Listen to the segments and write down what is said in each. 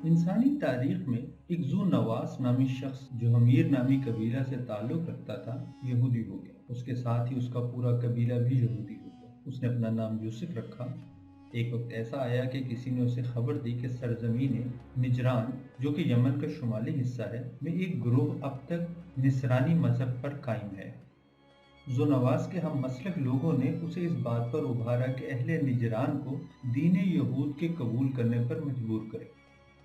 انسانی تاریخ میں ایک ذو نواس نامی شخص جو حمیر نامی قبیلہ سے تعلق رکھتا تھا یہودی ہو گیا۔ اس کے ساتھ ہی اس کا پورا قبیلہ بھی یہودی ہو گیا۔ اس نے اپنا نام یوسف رکھا۔ ایک وقت ایسا آیا کہ کسی نے اسے خبر دی کہ سرزمین نجران جو کہ یمن کا شمالی حصہ ہے میں ایک گروہ اب تک نصرانی مذہب پر قائم ہے۔ ذو نواس کے ہم مسلک لوگوں نے اسے اس بات پر ابھارا کہ اہل نجران کو دین یہود کے قبول کرنے پر مجبور کرے۔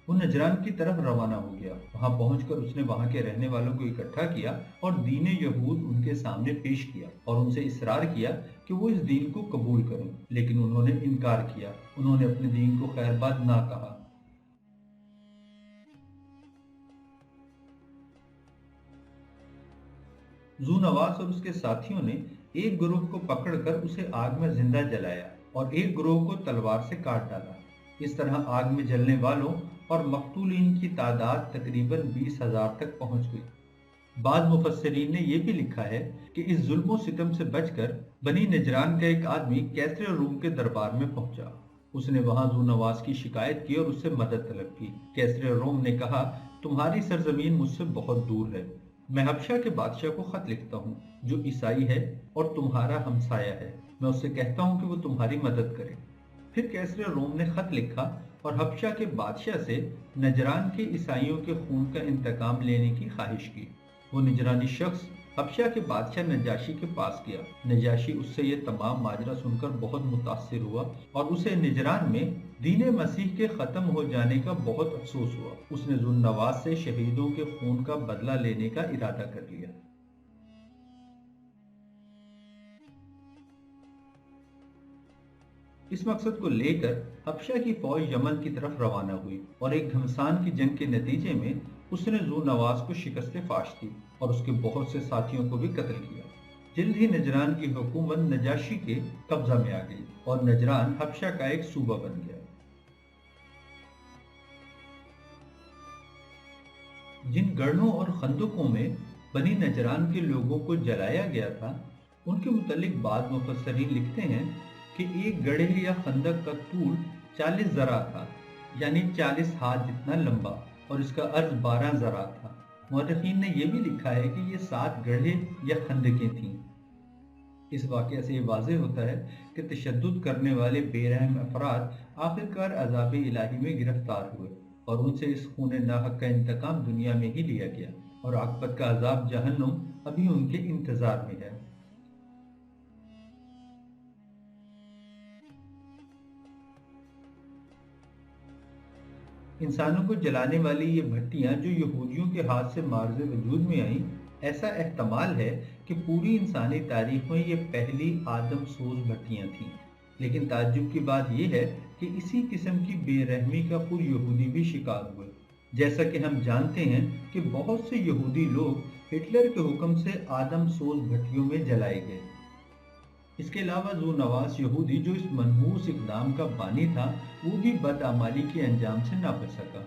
وہ نجران کی طرف روانہ ہو گیا۔ وہاں پہنچ کر اس نے وہاں کے رہنے والوں کو اکٹھا کیا اور دین یہود ان کے سامنے پیش کیا اور ان سے اصرار کیا کہ وہ اس دین کو قبول کریں، لیکن انہوں نے انکار کیا۔ انہوں نے اپنے دین کو خیر باد نہ کہا۔ ذو نواس اور اس کے ساتھیوں نے ایک گروہ کو پکڑ کر اسے آگ میں زندہ جلایا اور ایک گروہ کو تلوار سے کاٹ ڈالا۔ اس طرح آگ میں جلنے والوں اور مقتولین کی تعداد تقریباً 20,000 تک پہنچ گئی۔ بعض مفسرین نے یہ بھی لکھا ہے کہ اس ظلم و ستم سے بچ کر بنی نجران کا ایک آدمی کیسر روم کے دربار میں پہنچا۔ اس نے وہاں ذو نواس کی شکایت کی اور اس سے مدد طلب کی۔ کیسر روم نے کہا، تمہاری سرزمین مجھ سے بہت دور ہے۔ میں حبشہ کے بادشاہ کو خط لکھتا ہوں جو عیسائی ہے اور تمہارا ہمسایہ ہے۔ میں اس سے کہتا ہوں کہ وہ تمہاری مدد کرے۔ پھر کیسر روم نے خط لکھا اور حبشہ کے بادشاہ سے نجران کے عیسائیوں کے خون کا انتقام لینے کی خواہش کی۔ وہ نجرانی شخص حبشہ کے بادشاہ نجاشی کے پاس گیا۔ نجاشی اس سے یہ تمام ماجرا سن کر بہت متاثر ہوا اور اسے نجران میں دین مسیح کے ختم ہو جانے کا بہت افسوس ہوا۔ اس نے ذو نواس سے شہیدوں کے خون کا بدلہ لینے کا ارادہ کر لیا۔ اس مقصد کو لے کر حبشہ کی فوج یمن کی طرف روانہ ہوئی اور ایک گھمسان کی جنگ کے نتیجے میں اس نے ذو نواس کو شکست فاش دی اور اس کے بہت سے ساتھیوں کو بھی قتل کیا۔ جلد ہی نجران کی حکومت نجاشی کے قبضہ میں آ گئی اور نجران حبشہ کا ایک صوبہ بن گیا۔ جن گڑھوں اور خندقوں میں بنی نجران کے لوگوں کو جلایا گیا تھا ان کے متعلق بعض مفسرین لکھتے ہیں کہ ایک گڑھے یا خندق کا طول 40 ذرا تھا، یعنی 40 ہاتھ جتنا لمبا، اور اس کا عرض 12 ذرا تھا۔ مورخین نے یہ بھی لکھا ہے کہ یہ 7 گڑھے یا خندقیں تھیں۔ اس واقعہ سے یہ واضح ہوتا ہے کہ تشدد کرنے والے بے رحم افراد آخرکار عذاب الہی میں گرفتار ہوئے اور ان سے اس خون ناحق کا انتقام دنیا میں ہی لیا گیا، اور عاقبت کا عذاب جہنم ابھی ان کے انتظار میں ہے۔ انسانوں کو جلانے والی یہ بھٹیاں جو یہودیوں کے ہاتھ سے مارز وجود میں آئیں، ایسا احتمال ہے کہ پوری انسانی تاریخ میں یہ پہلی آدم سوز بھٹیاں تھیں۔ لیکن تعجب کی بات یہ ہے کہ اسی قسم کی بے رحمی کا پور یہودی بھی شکار ہوئے، جیسا کہ ہم جانتے ہیں کہ بہت سے یہودی لوگ ہٹلر کے حکم سے آدم سوز بھٹیوں میں جلائے گئے۔ اس کے علاوہ ذو نواس یہودی جو اس منحوس اقدام کا بانی تھا وہ بھی بدعمالی کے انجام سے نہ بچ سکا۔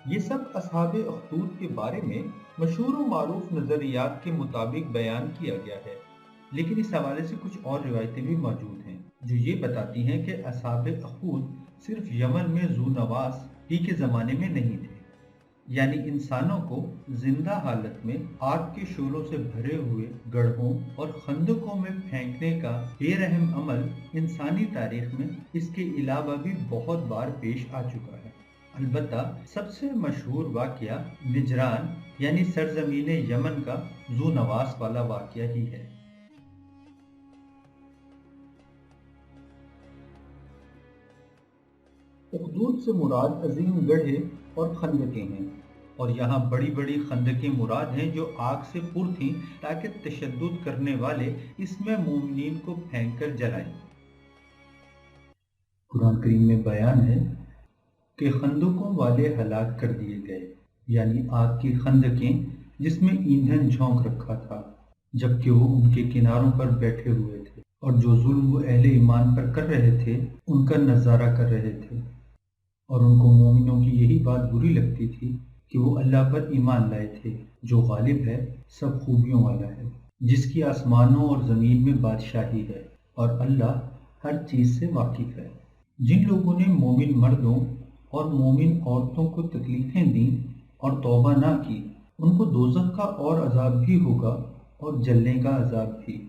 یہ سب اصحاب اخدود کے بارے میں مشہور و معروف نظریات کے مطابق بیان کیا گیا ہے، لیکن اس حوالے سے کچھ اور روایتیں بھی موجود ہیں جو یہ بتاتی ہیں کہ اصحاب اخدود صرف یمن میں ذو نواس ہی کے زمانے میں نہیں تھے، یعنی انسانوں کو زندہ حالت میں آگ کے شعلوں سے بھرے ہوئے گڑھوں اور خندقوں میں پھینکنے کا بے رحم عمل انسانی تاریخ میں اس کے علاوہ بھی بہت بار پیش آ چکا ہے۔ البتہ سب سے مشہور واقعہ نجران یعنی سرزمین یمن کا ذو نواس والا واقعہ ہی ہے۔ اخدود سے مراد عظیم گڑھے اور خندقیں ہیں، اور یہاں بڑی بڑی خندقیں مراد ہیں جو آگ سے پر تھیں تاکہ تشدد کرنے والے اس میں مومنین کو پھینک کر جلائیں۔ قرآن کریم میں بیان ہے کہ خندقوں والے ہلاک کر دیے گئے، یعنی آگ کی خندقیں جس میں ایندھن جھونک رکھا تھا، جبکہ وہ ان کے کناروں پر بیٹھے ہوئے تھے اور جو ظلم وہ اہل ایمان پر کر رہے تھے ان کا نظارہ کر رہے تھے، اور ان کو مومنوں کی یہی بات بری لگتی تھی کہ وہ اللہ پر ایمان لائے تھے جو غالب ہے، سب خوبیوں والا ہے، جس کی آسمانوں اور زمین میں بادشاہی ہے، اور اللہ ہر چیز سے واقف ہے۔ جن لوگوں نے مومن مردوں اور مومن عورتوں کو تکلیفیں دیں اور توبہ نہ کی، ان کو دوزخ کا اور عذاب بھی ہوگا اور جلنے کا عذاب بھی۔